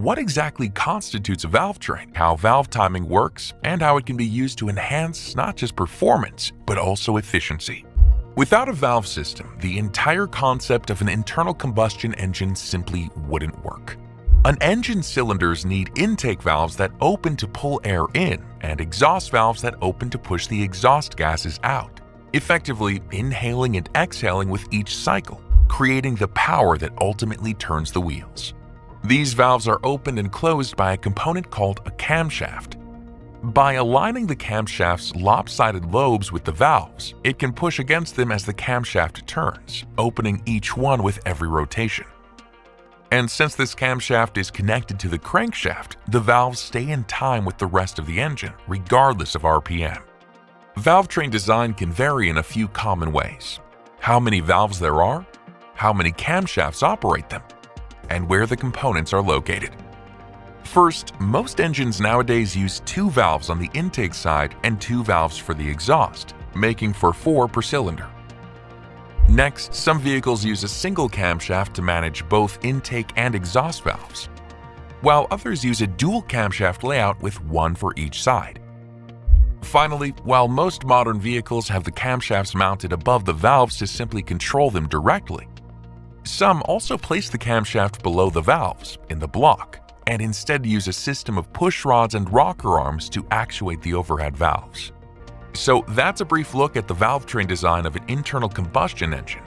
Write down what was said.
What exactly constitutes a valve train, how valve timing works, and how it can be used to enhance not just performance, but also efficiency. Without a valve system, the entire concept of an internal combustion engine simply wouldn't work. An engine's cylinders need intake valves that open to pull air in and exhaust valves that open to push the exhaust gases out, effectively inhaling and exhaling with each cycle, creating the power that ultimately turns the wheels. These valves are opened and closed by a component called a camshaft. By aligning the camshaft's lopsided lobes with the valves, it can push against them as the camshaft turns, opening each one with every rotation. And since this camshaft is connected to the crankshaft, the valves stay in time with the rest of the engine, regardless of RPM. Valve train design can vary in a few common ways: how many valves there are, how many camshafts operate them, and where the components are located. First, most engines nowadays use 2 valves on the intake side and 2 valves for the exhaust, making for 4 per cylinder. Next, some vehicles use a single camshaft to manage both intake and exhaust valves, while others use a dual camshaft layout with 1 for each side. Finally, while most modern vehicles have the camshafts mounted above the valves to simply control them directly, some also place the camshaft below the valves, in the block, and instead use a system of push rods and rocker arms to actuate the overhead valves. So that's a brief look at the valve train design of an internal combustion engine.